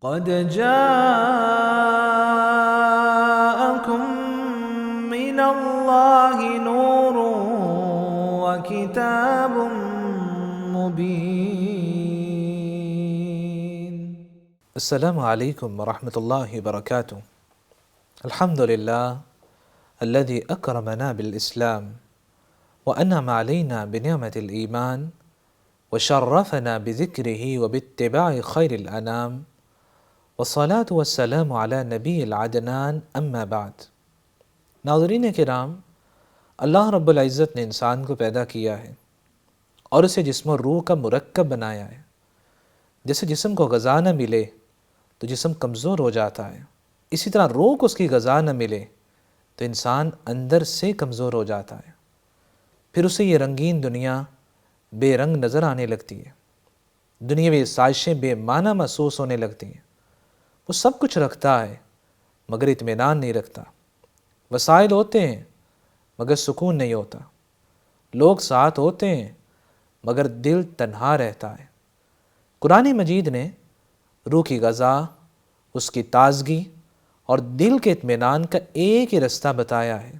قد جاءكم من الله نور وكتاب مبين. السلام علیکم ورحمۃ اللہ وبرکاتہ. الحمد للہ الذي اکرمنا بالاسلام وانعم علینا بنعمت الایمان وشرفنا بذکرہ وباتباع خیر الانام والصلاة والسلام علی نبی العدنان اما بعد. ناظرین کرام، اللہ رب العزت نے انسان کو پیدا کیا ہے اور اسے جسم و روح کا مرکب بنایا ہے. جیسے جسم کو غذا نہ ملے تو جسم کمزور ہو جاتا ہے، اسی طرح روح کو اس کی غذا نہ ملے تو انسان اندر سے کمزور ہو جاتا ہے. پھر اسے یہ رنگین دنیا بے رنگ نظر آنے لگتی ہے، دنیاوی سازشیں بے معنی محسوس ہونے لگتی ہیں. وہ سب کچھ رکھتا ہے مگر اطمینان نہیں رکھتا، وسائل ہوتے ہیں مگر سکون نہیں ہوتا، لوگ ساتھ ہوتے ہیں مگر دل تنہا رہتا ہے. قرآن مجید نے روح کی غذا، اس کی تازگی اور دل کے اطمینان کا ایک ہی رستہ بتایا ہے.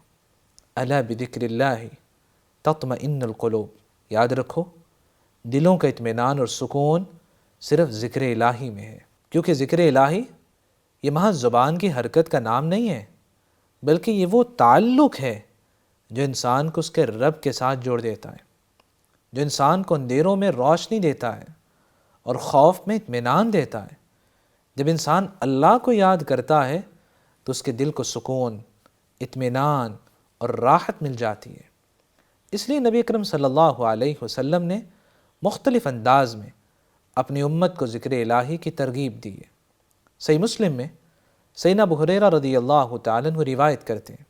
الا بذکر اللہ تطمئن القلوب. یاد رکھو، دلوں کا اطمینان اور سکون صرف ذکر الہی میں ہے. کیونکہ ذکر الہی یہ محض زبان کی حرکت کا نام نہیں ہے، بلکہ یہ وہ تعلق ہے جو انسان کو اس کے رب کے ساتھ جوڑ دیتا ہے، جو انسان کو اندھیروں میں روشنی دیتا ہے اور خوف میں اطمینان دیتا ہے. جب انسان اللہ کو یاد کرتا ہے تو اس کے دل کو سکون، اطمینان اور راحت مل جاتی ہے. اس لیے نبی اکرم صلی اللہ علیہ وسلم نے مختلف انداز میں اپنی امت کو ذکر الہی کی ترغیب دی ہے. صحیح مسلم میں سیدنا ابو ہریرہ رضی اللہ تعالیٰ عنہ روایت کرتے ہیں،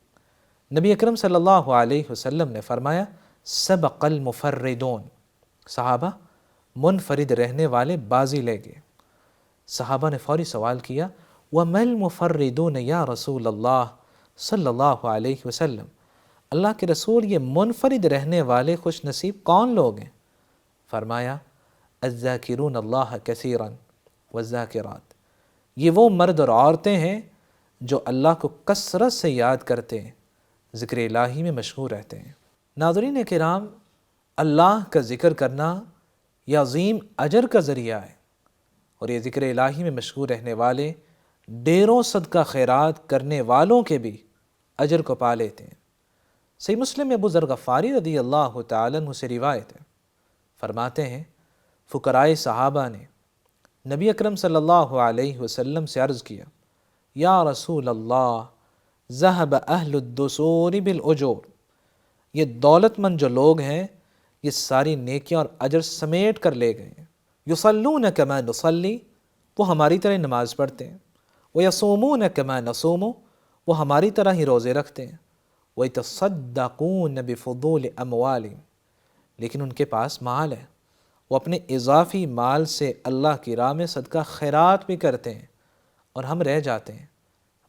نبی اکرم صلی اللہ علیہ وسلم نے فرمایا، سبق المفردون. صحابہ، منفرد رہنے والے بازی لے گئے. صحابہ نے فوری سوال کیا، وَمَا الْمُفَرِّدُونَ یا رسول اللہ صلی اللہ علیہ وسلم. اللہ کے رسول، یہ منفرد رہنے والے خوش نصیب کون لوگ ہیں؟ فرمایا، الذاکرون اللہ کثیرا والذاکرات. یہ وہ مرد اور عورتیں ہیں جو اللہ کو کثرت سے یاد کرتے ہیں، ذکر الہی میں مشغول رہتے ہیں. ناظرین کرام، اللہ کا ذکر کرنا یہ عظیم اجر کا ذریعہ ہے، اور یہ ذکر الہی میں مشغول رہنے والے ڈیروں صدقہ خیرات کرنے والوں کے بھی اجر کو پا لیتے ہیں. صحیح مسلم میں ابو ذر غفاری رضی اللہ تعالیٰ عنہ سے روایت ہے، فرماتے ہیں، فقراء صحابہ نے نبی اکرم صلی اللہ علیہ وسلم سے عرض کیا، یا رسول اللہ، ذہب اہل الدثور بالاجور. یہ دولت مند جو لوگ ہیں یہ ساری نیکیاں اور اجر سمیٹ کر لے گئے ہیں. یصلون کما نصلی، وہ ہماری طرح نماز پڑھتے ہیں. ویصومون کما نصوم، وہ ہماری طرح ہی روزے رکھتے ہیں. ویتصدقون بفضول اموالہم، لیکن ان کے پاس مال ہے، وہ اپنے اضافی مال سے اللہ کی راہ میں صدقہ خیرات بھی کرتے ہیں، اور ہم رہ جاتے ہیں،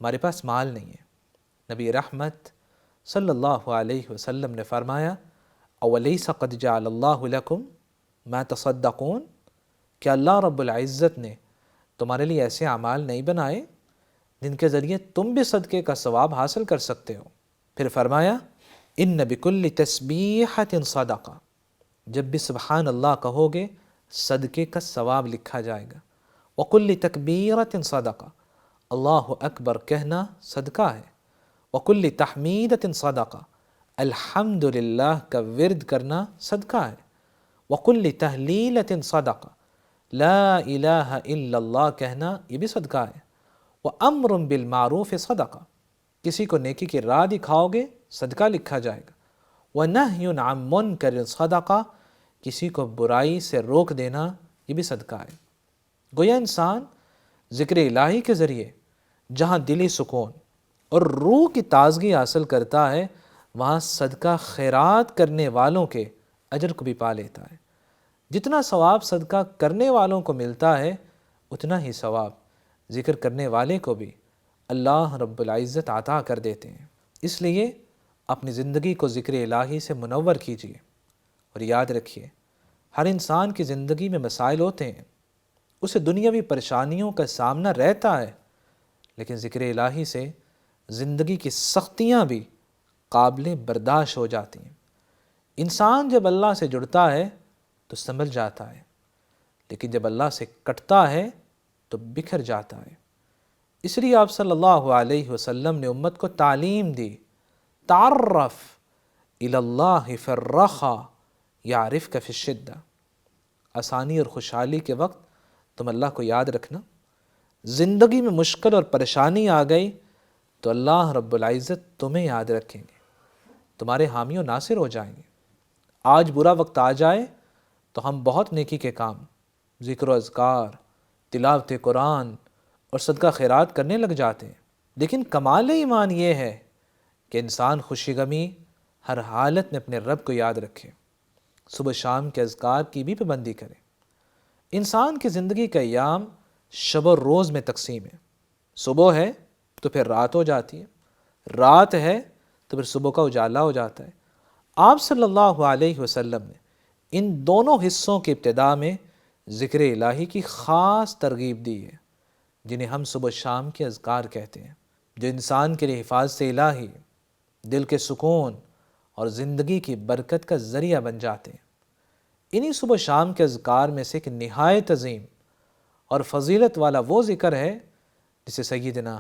ہمارے پاس مال نہیں ہے. نبی رحمت صلی اللہ علیہ وسلم نے فرمایا، اولیس قد جعل اللہ لکم ما تصدقون. کہ اللہ رب العزت نے تمہارے لیے ایسے اعمال نہیں بنائے جن کے ذریعے تم بھی صدقے کا ثواب حاصل کر سکتے ہو. پھر فرمایا، ان بکل تسبیحۃ صدقہ، جب بھی سبحان اللہ کہو گے صدقے کا ثواب لکھا جائے گا. وکل تکبیرۃ صدقہ، اللہ اکبر کہنا صدقہ ہے. وکل تحمیدۃ صدقہ، الحمدللہ کا ورد کرنا صدقہ ہے. وکل تہلیلۃ صدقہ، لا الہ الا اللہ کہنا یہ بھی صدقہ ہے. وامر بالمعروف صدقہ، کسی کو نیکی کی راہ دکھاؤ گے صدقہ لکھا جائے گا. وَنَهْيٌ عَن مُنْكَرٍ صَدَقَةٌ، کسی کو برائی سے روک دینا یہ بھی صدقہ ہے. گویا انسان ذکر الہی کے ذریعے جہاں دلی سکون اور روح کی تازگی حاصل کرتا ہے، وہاں صدقہ خیرات کرنے والوں کے اجر کو بھی پا لیتا ہے. جتنا ثواب صدقہ کرنے والوں کو ملتا ہے، اتنا ہی ثواب ذکر کرنے والے کو بھی اللہ رب العزت عطا کر دیتے ہیں. اس لیے اپنی زندگی کو ذکر الہی سے منور کیجیے، اور یاد رکھیے ہر انسان کی زندگی میں مسائل ہوتے ہیں، اسے دنیاوی پریشانیوں کا سامنا رہتا ہے، لیکن ذکر الہی سے زندگی کی سختیاں بھی قابل برداشت ہو جاتی ہیں۔ انسان جب اللہ سے جڑتا ہے تو سنبھل جاتا ہے، لیکن جب اللہ سے کٹتا ہے تو بکھر جاتا ہے۔ اس لیے آپ صلی اللہ علیہ وسلم نے امت کو تعلیم دی، تعرف الی اللہ فی الرخا یعرفک فی الشدہ۔ آسانی اور خوشحالی کے وقت تم اللہ کو یاد رکھنا، زندگی میں مشکل اور پریشانی آ گئی تو اللہ رب العزت تمہیں یاد رکھیں گے، تمہارے حامی و ناصر ہو جائیں گے۔ آج برا وقت آ جائے تو ہم بہت نیکی کے کام، ذکر و اذکار، تلاوت قرآن اور صدقہ خیرات کرنے لگ جاتے ہیں، لیکن کمال ایمان یہ ہے کہ انسان خوشی غمی ہر حالت میں اپنے رب کو یاد رکھے، صبح شام کے اذکار کی بھی پابندی کرے۔ انسان کی زندگی کا ایام شب و روز میں تقسیم ہے، صبح ہے تو پھر رات ہو جاتی ہے، رات ہے تو پھر صبح کا اجالا ہو جاتا ہے۔ آپ صلی اللہ علیہ وسلم نے ان دونوں حصوں کی ابتدا میں ذکر الہی کی خاص ترغیب دی ہے، جنہیں ہم صبح شام کے اذکار کہتے ہیں، جو انسان کے لیے حفاظت الہی، دل کے سکون اور زندگی کی برکت کا ذریعہ بن جاتے ہیں۔ انہی صبح شام کے اذکار میں سے ایک نہایت عظیم اور فضیلت والا وہ ذکر ہے جسے سیدنا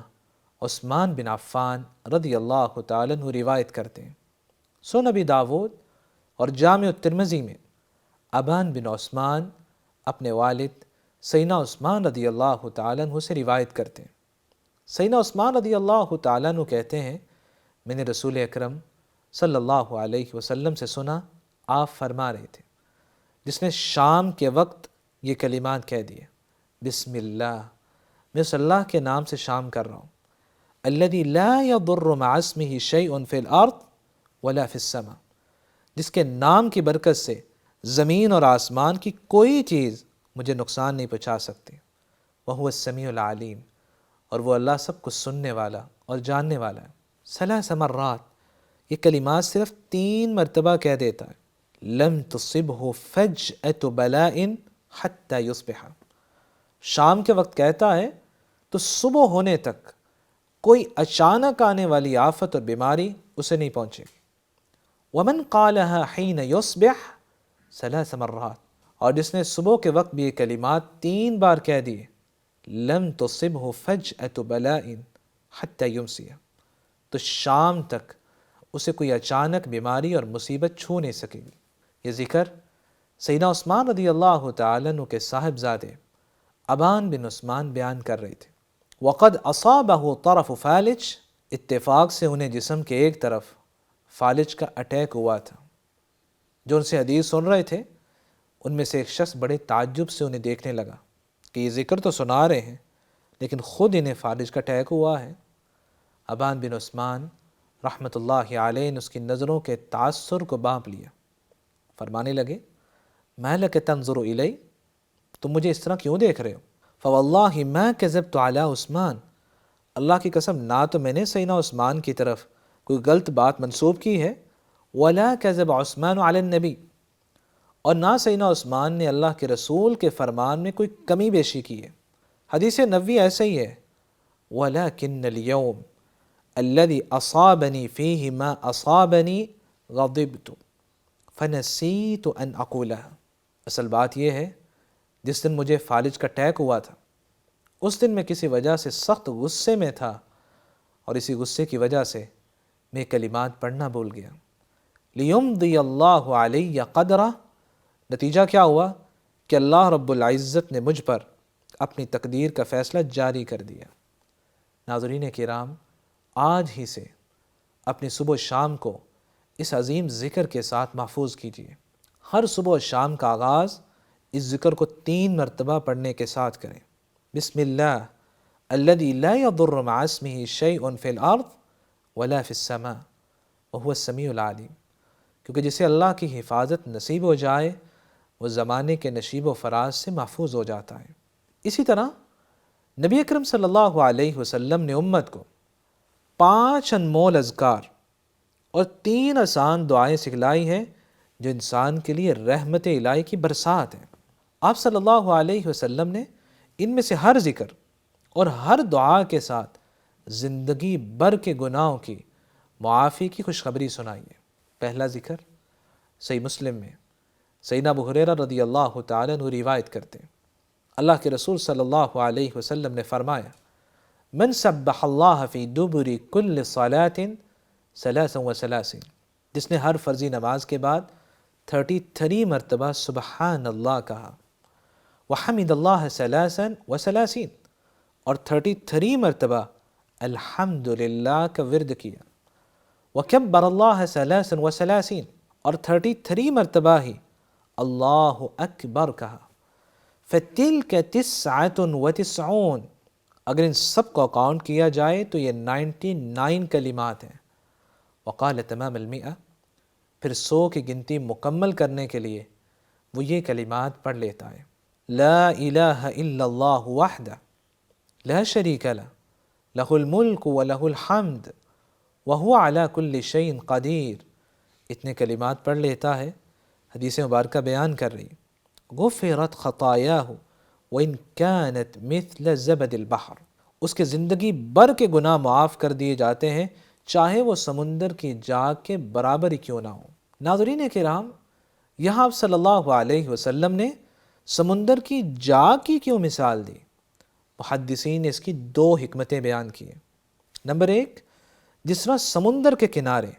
عثمان بن عفان رضی اللہ تعالیٰ عنہ روایت کرتے ہیں۔ سنن ابی داود اور جامع الترمذی میں ابان بن عثمان اپنے والد سیدنا عثمان رضی اللہ تعالیٰ عنہ سے روایت کرتے ہیں۔ سیدنا عثمان رضی اللہ تعالیٰ عنہ کہتے ہیں، میں نے رسول اکرم صلی اللہ علیہ وسلم سے سنا، آپ فرما رہے تھے، جس نے شام کے وقت یہ کلمات کہہ دیے، بسم اللہ، میں اس اللہ کے نام سے شام کر رہا ہوں، الذی لا یضر مع اسمہ شیء فی الارض ولا فی السماء، جس کے نام کی برکت سے زمین اور آسمان کی کوئی چیز مجھے نقصان نہیں پہنچا سکتی، وہو السمیع العلیم، اور وہ اللہ سب کچھ سننے والا اور جاننے والا ہے۔ 3 مرات یہ کلمات صرف 3 مرتبہ کہہ دیتا ہے، لم تصبہ فجأة بلاء حتی یصبح، شام کے وقت کہتا ہے تو صبح ہونے تک کوئی اچانک آنے والی آفت اور بیماری اسے نہیں پہنچے گی۔ ومن قالها حین یصبح 3 مرات، اور جس نے صبح کے وقت بھی یہ کلمات 3 بار کہہ دیے، لم تصبہ فجأة بلاء حتی یمسی، تو شام تک اسے کوئی اچانک بیماری اور مصیبت چھو نہیں سکے گی۔ یہ ذکر سیدنا عثمان رضی اللہ تعالیٰ عنہ کے صاحبزادے ابان بن عثمان بیان کر رہے تھے۔ وقد اصابہ طرف فالج، اتفاق سے انہیں جسم کے ایک طرف فالج کا اٹیک ہوا تھا۔ جو ان سے حدیث سن رہے تھے ان میں سے ایک شخص بڑے تعجب سے انہیں دیکھنے لگا کہ یہ ذکر تو سنا رہے ہیں لیکن خود انہیں فالج کا اٹیک ہوا ہے۔ ابان بن عثمان رحمۃ اللہ علیہ نے اس کی نظروں کے تاثر کو بانپ لیا، فرمانے لگے، ما لک تنظر الی، تم مجھے اس طرح کیوں دیکھ رہے ہو؟ فواللہ ما کذبت علی عثمان، اللہ کی قسم نہ تو میں نے سیدنا عثمان کی طرف کوئی غلط بات منسوب کی ہے، ولا کذب عثمان علی النبی، اور نہ سیدنا عثمان نے اللہ کے رسول کے فرمان میں کوئی کمی بیشی کی ہے۔ حدیث نبوی ایسے ہی ہے، ولکن اليوم الذي اصابنی فیہ ما اصابنی غضبت فنسیت ان اقولها، اصل بات یہ ہے جس دن مجھے فالج کا اٹیک ہوا تھا اس دن میں کسی وجہ سے سخت غصے میں تھا اور اسی غصے کی وجہ سے میں کلمات پڑھنا بھول گیا۔ لیمضی اللہ علی قدرہ، نتیجہ کیا ہوا کہ اللہ رب العزت نے مجھ پر اپنی تقدیر کا فیصلہ جاری کر دیا۔ ناظرین کرام، آج ہی سے اپنی صبح و شام کو اس عظیم ذکر کے ساتھ محفوظ کیجیے۔ ہر صبح و شام کا آغاز اس ذکر کو 3 مرتبہ پڑھنے کے ساتھ کریں، بسم اللہ الذی لا یضر مع اسمہ شیء فی الارض ولا فی السماء وہو السمیع العلیم، کیونکہ جسے اللہ کی حفاظت نصیب ہو جائے وہ زمانے کے نشیب و فراز سے محفوظ ہو جاتا ہے۔ اسی طرح نبی اکرم صلی اللہ علیہ وسلم نے امت کو 5 انمول اذکار اور 3 آسان دعائیں سکھلائی ہیں جو انسان کے لیے رحمت الہی کی برسات ہیں۔ آپ صلی اللہ علیہ وسلم نے ان میں سے ہر ذکر اور ہر دعا کے ساتھ زندگی بھر کے گناہوں کی معافی کی خوشخبری سنائیے۔ پہلا ذکر صحیح مسلم میں سیدنا ابو ہریرہ رضی اللہ تعالیٰ عنہ روایت کرتے ہیں، اللہ کے رسول صلی اللہ علیہ وسلم نے فرمایا، من سبح اللہ فی دبر کل صلاۃ 33، جس نے ہر فرضی نماز کے بعد 33 مرتبہ سبحان اللہ کہا، وحمد اللہ 33 اور 33 مرتبہ الحمدللہ کا ورد کیا، وکبر اللہ 33 اور 33 مرتبہ ہی اللہ اکبر کہا، فَتِلْكَ 99، اگر ان سب کو کاؤنٹ کیا جائے تو یہ 99 کلمات ہیں۔ وقال تمام المئہ، پھر 100 کی گنتی مکمل کرنے کے لیے وہ یہ کلمات پڑھ لیتا ہے، لا الہ الا اللہ وحدہ لا شریک لہ لہ الملک و لہ الحمد وہو علی کل شیء قدیر۔ اتنے کلمات پڑھ لیتا ہے، حدیث مبارکہ بیان کر رہی، غفرت خطایاہ وَإِن كَانَتْ مِثْلَ زَبَدِ الْبَحْرِ، اس کے زندگی بھر کے گناہ معاف کر دیے جاتے ہیں، چاہے وہ سمندر کی جاگ کے برابر ہی کیوں نہ ہو۔ ناظرین کرام، یہاں آپ صلی اللہ علیہ وسلم نے سمندر کی جاگ کی کیوں مثال دی؟ محدثین نے اس کی 2 حکمتیں بیان کی ہیں۔ نمبر 1، جس طرح سمندر کے کنارے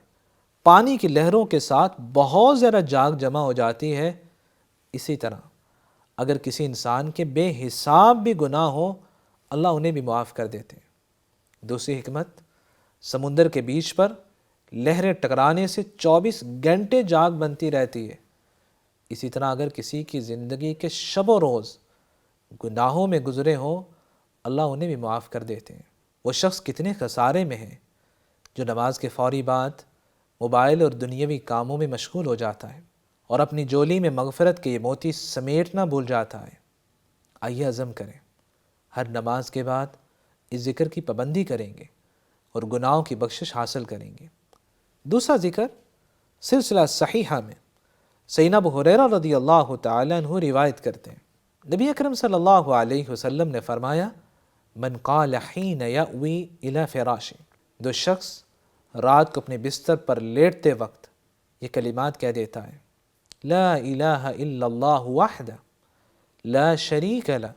پانی کی لہروں کے ساتھ بہت زیادہ جاگ جمع ہو جاتی ہے، اسی طرح اگر کسی انسان کے بے حساب بھی گناہ ہو، اللہ انہیں بھی معاف کر دیتے ہیں۔ دوسری حکمت، سمندر کے بیچ پر لہریں ٹکرانے سے 24 گھنٹے جاگ بنتی رہتی ہے، اسی طرح اگر کسی کی زندگی کے شب و روز گناہوں میں گزرے ہوں، اللہ انہیں بھی معاف کر دیتے ہیں۔ وہ شخص کتنے خسارے میں ہے جو نماز کے فوری بعد موبائل اور دنیاوی کاموں میں مشغول ہو جاتا ہے اور اپنی جولی میں مغفرت کے یہ موتی سمیٹنا بھول جاتا ہے۔ آئیے عزم کریں، ہر نماز کے بعد اس ذکر کی پابندی کریں گے اور گناہوں کی بخشش حاصل کریں گے۔ دوسرا ذکر سلسلہ صحیحہ میں سیدنا ابو ہریرہ رضی اللہ تعالیٰ عنہ روایت کرتے ہیں، نبی اکرم صلی اللہ علیہ وسلم نے فرمایا، من قال حین یأوی الی فراشہ، جو شخص رات کو اپنے بستر پر لیٹتے وقت یہ کلمات کہہ دیتا ہے، لا الہ الا اللہ وحدہ لا شریک لہ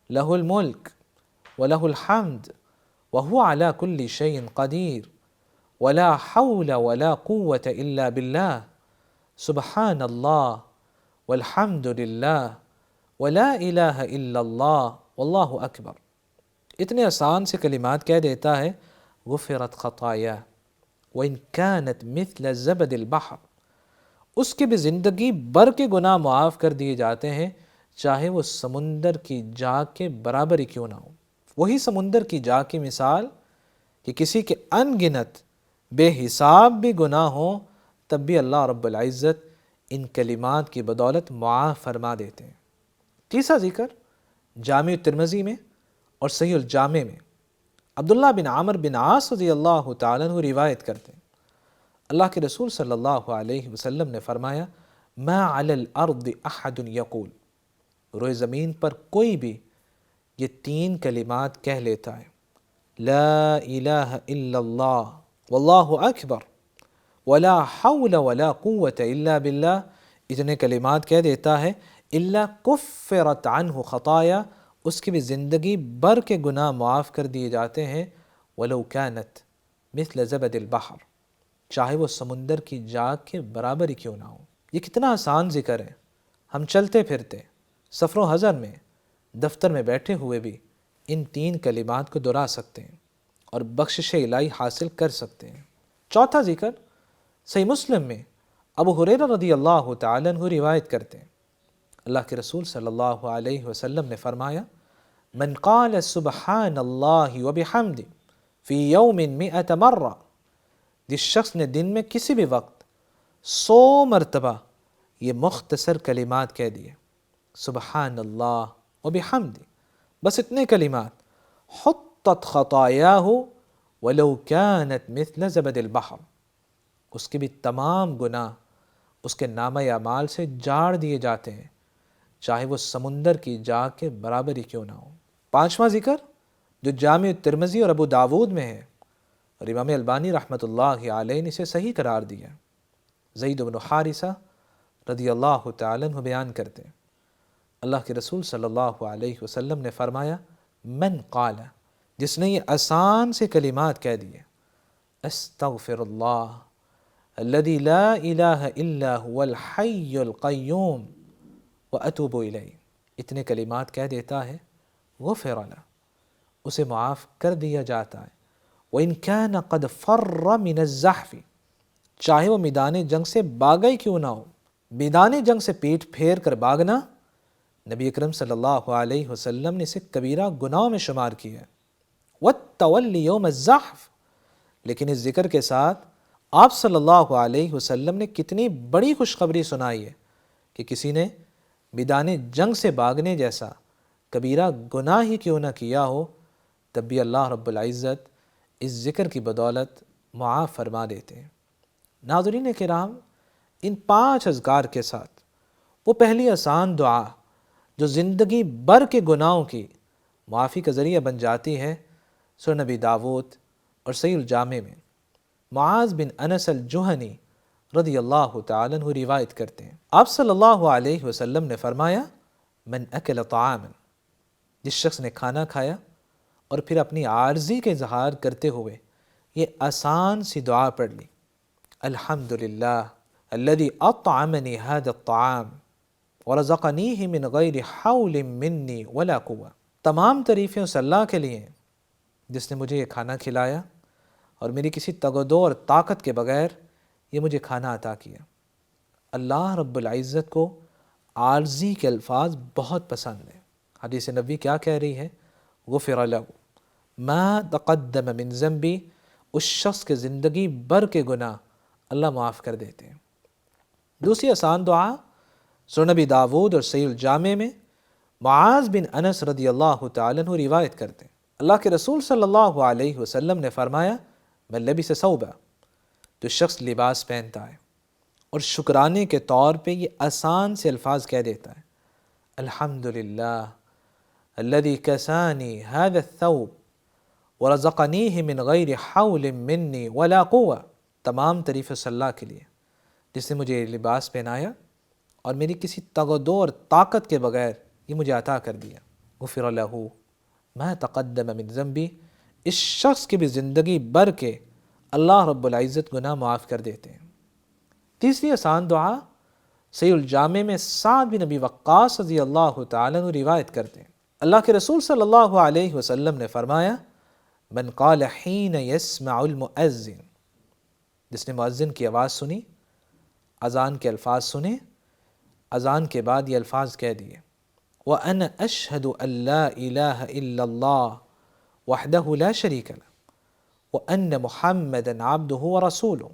لہ الملک ولہ الحمد وہو علی کل شیء قدیر ولا حول ولا قوة الا باللہ سبحان اللہ والحمد للہ ولا الہ الا اللہ واللہ اکبر، اتنے آسان سے کلمات کہہ دیتا ہے، غفرت خطایا وَإِن كَانَتْ مِثْلَ زَبَدِ الْبَحْرِ، اس کے بھی زندگی بھر کے گناہ معاف کر دیے جاتے ہیں، چاہے وہ سمندر کی جاگ کے برابر ہی کیوں نہ ہو۔ وہی سمندر کی جاگ کی مثال کہ کسی کے ان گنت بے حساب بھی گناہ ہوں، تب بھی اللہ رب العزت ان کلمات کی بدولت معاف فرما دیتے ہیں۔ تیسرا ذکر جامع ترمذی میں اور صحیح الجامع میں عبداللہ بن عمرو بن عاص رضی اللہ تعالیٰ عنہ روایت کرتے ہیں، اللہ کے رسول صلی اللہ علیہ وسلم نے فرمایا، ما علی الارض احد یقول، روئے زمین پر کوئی بھی یہ 3 کلمات کہہ لیتا ہے، لا الہ الا اللہ واللہ اکبر ولا حول ولا قوة الا باللہ، اتنے کلمات کہہ دیتا ہے، الا کفرت عنہ خطایا، اس کی بھی زندگی بھر کے گناہ معاف کر دیے جاتے ہیں، ولو كانت مثل زبد البحر، چاہے وہ سمندر کی جاگ کے برابر ہی کیوں نہ ہو۔ یہ کتنا آسان ذکر ہے، ہم چلتے پھرتے، سفر و حضر میں، دفتر میں بیٹھے ہوئے بھی ان 3 کلمات کو دہرا سکتے ہیں اور بخشش الہی حاصل کر سکتے ہیں۔ چوتھا ذکر صحیح مسلم میں ابو ہریرہ رضی اللہ تعالیٰ عنہ روایت کرتے ہیں، اللہ کے رسول صلی اللہ علیہ وسلم نے فرمایا، من قال سبحان اللہ وبحمدہ فی یوم 100 مرہ، جس شخص نے دن میں کسی بھی وقت 100 مرتبہ یہ مختصر کلمات کہہ دیے، سبحان اللہ وبحمدہ، بس اتنے کلمات، حطت خطایاہ ولو كانت مثل زبد البحر، اس کے بھی تمام گناہ اس کے نامہ اعمال سے جاڑ دیے جاتے ہیں، چاہے وہ سمندر کی جاگ کے برابر ہی کیوں نہ ہو۔ پانچواں ذکر جو جامع ترمذی اور ابو داود میں ہے اور امام البانی رحمۃ اللہ علیہ نے اسے صحیح قرار دیا، زید بن حارثہ رضی اللہ تعالیٰ عنہ بیان کرتے ہیں، اللہ کے رسول صلی اللہ علیہ وسلم نے فرمایا، من قال، جس نے یہ آسان سے کلمات کہہ دیے، استغفر اللہ الذی لا الہ الا هو الحی القیوم واتوب الیہ، اتنے کلمات کہہ دیتا ہے، غفر له، اسے معاف کر دیا جاتا ہے، وَإِن كَانَ قَدْ فَرَّ مِنَ الزَّحْفِ، چاہے وہ میدان جنگ سے بھاگا ہی کیوں نہ ہو۔ میدان جنگ سے پیٹ پھیر کر بھاگنا نبی اکرم صلی اللہ علیہ وسلم نے اسے کبیرہ گناہوں میں شمار کیا ہے۔ وَالتَّوَلِّ يَوْمَ الزَّحْفِ، لیکن اس ذکر کے ساتھ آپ صلی اللہ علیہ وسلم نے کتنی بڑی خوشخبری سنائی ہے کہ کسی نے میدان جنگ سے بھاگنے جیسا کبیرہ گناہ ہی کیوں نہ کیا ہو، تب بھی اللہ رب العزت اس ذکر کی بدولت معاف فرما دیتے ہیں۔ ناظرین کرام، ان 5 اذکار کے ساتھ وہ پہلی آسان دعا جو زندگی بھر کے گناہوں کی معافی کا ذریعہ بن جاتی ہے، سنن نبی داود اور صحیح الجامع میں معاذ بن انس الجہنی رضی اللہ تعالیٰ عنہ روایت کرتے ہیں، آپ صلی اللہ علیہ وسلم نے فرمایا، من اکل طعاما، جس شخص نے کھانا کھایا اور پھر اپنی عاجزی کا اظہار کرتے ہوئے یہ آسان سی دعا پڑھ لی، الحمدللہ الذی اطعمنی ھذا الطعام ورزقنیہ من غیر حول منی ولا قوہ، تمام تعریفیں اس اللہ کے لیے ہیں جس نے مجھے یہ کھانا کھلایا اور میری کسی تگ و دو اور طاقت کے بغیر یہ مجھے کھانا عطا کیا۔ اللہ رب العزت کو عاجزی کے الفاظ بہت پسند ہیں۔ حدیث نبوی کیا کہہ رہی ہے؟ غفر لہ ما تقدم من ذنبی، اس شخص کے زندگی بھر کے گناہ اللہ معاف کر دیتے ہیں۔ دوسری آسان دعا سنن نبی داود اور صحیح الجامع میں معاذ بن انس رضی اللہ تعالیٰ عنہ روایت کرتے ہیں، اللہ کے رسول صلی اللہ علیہ وسلم نے فرمایا، من لبس ثوبا، جو شخص لباس پہنتا ہے اور شکرانے کے طور پہ یہ آسان سے الفاظ کہہ دیتا ہے، الحمدللہ الذی کسانی ھذا الثوب ورزقنیہ من غیر حول منی ولا قوہ، تمام تعریف اس اللہ کے لیے جس نے مجھے یہ لباس پہنایا اور میری کسی تگ و دو اور طاقت کے بغیر یہ مجھے عطا کر دیا۔ غفر لہ ما تقدم من ذنبی، اس شخص کی بھی زندگی بھر کے اللہ رب العزت گناہ معاف کر دیتے ہیں۔ تیسری آسان دعا صحیح الجامع میں سعد بن ابی وقاص رضی اللہ تعالیٰ عنہ روایت کرتے ہیں، اللہ کے رسول صلی اللہ علیہ وسلم نے فرمایا، من قال حین یسمع المؤذن، جس نے مؤذن کی آواز سنی، اذان کے الفاظ سنے، اذان کے بعد یہ الفاظ کہہ دیے، وَأَنَا أَشْهَدُ أَن لَا إِلَٰهَ إِلَّا اللَّهُ وَحْدَهُ لَا شَرِيكَ لَهُ وَأَنَّ مُحَمَّدًا عَبْدُهُ وَرَسُولُهُ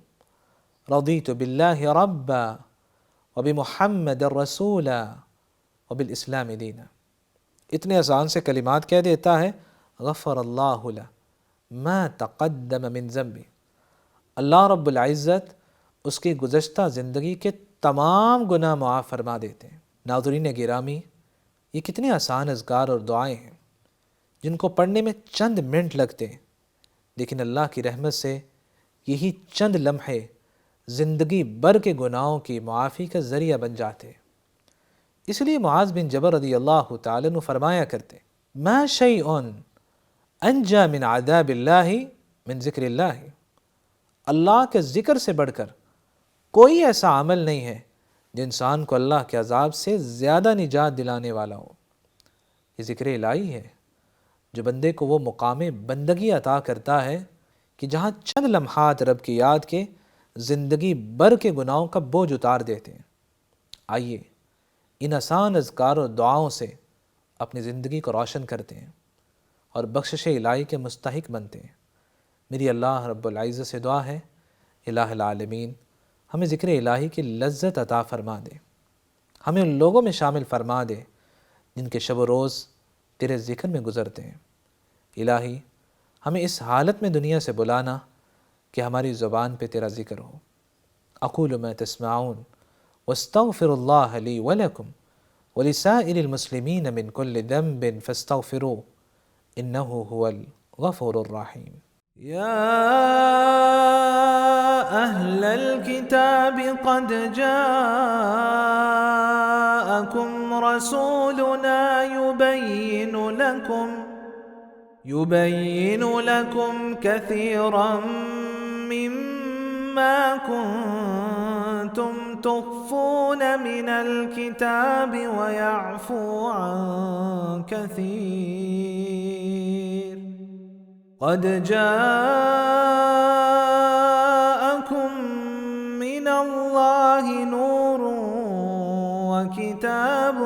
رَضِيتُ بِاللَّهِ رَبًّا وَبِمُحَمَّدٍ رَسُولًا وَبِالْإِسْلَامِ دِينًا، اتنے آسان سے کلمات کہہ دیتا ہے، غفر اللہ لہ ما تقدم من ذنبی، اللہ رب العزت اس کی گزشتہ زندگی کے تمام گناہ معاف فرما دیتے ہیں۔ ناظرین گرامی، یہ کتنے آسان اذکار اور دعائیں ہیں جن کو پڑھنے میں چند منٹ لگتے ہیں، لیکن اللہ کی رحمت سے یہی چند لمحے زندگی بھر کے گناہوں کی معافی کا ذریعہ بن جاتے ہیں۔ اس لیے معاذ بن جبل رضی اللہ تعالیٰ عنہ فرمایا کرتے، ما شیء انجا من عذاب اللہ من ذکر اللہ، اللہ کے ذکر سے بڑھ کر کوئی ایسا عمل نہیں ہے جو انسان کو اللہ کے عذاب سے زیادہ نجات دلانے والا ہو۔ یہ ذکر الہی ہے جو بندے کو وہ مقام بندگی عطا کرتا ہے کہ جہاں چند لمحات رب کی یاد کے زندگی بھر کے گناہوں کا بوجھ اتار دیتے ہیں۔ آئیے ان آسان اذکار اور دعاؤں سے اپنی زندگی کو روشن کرتے ہیں اور بخشش الہی کے مستحق بنتے ہیں۔ میری اللہ رب العزت سے دعا ہے، الہ العالمین ہمیں ذکر الہی کی لذت عطا فرما دے، ہمیں ان لوگوں میں شامل فرما دے جن کے شب و روز تیرے ذکر میں گزرتے ہیں۔ الہی ہمیں اس حالت میں دنیا سے بلانا کہ ہماری زبان پہ تیرا ذکر ہو۔ اقول ما تسمعون واستغفر اللہ لی ولکم ولسائر المسلمين من كل ذنب فاستغفروه إنه هو الغفور الرحيم. يا أهل الكتاب قد جاءكم رسولنا يبين لكم كثيرا مما كنتم تخفون من الكتاب ويعفو عن كثير. قد جاءكم من الله نور وكتاب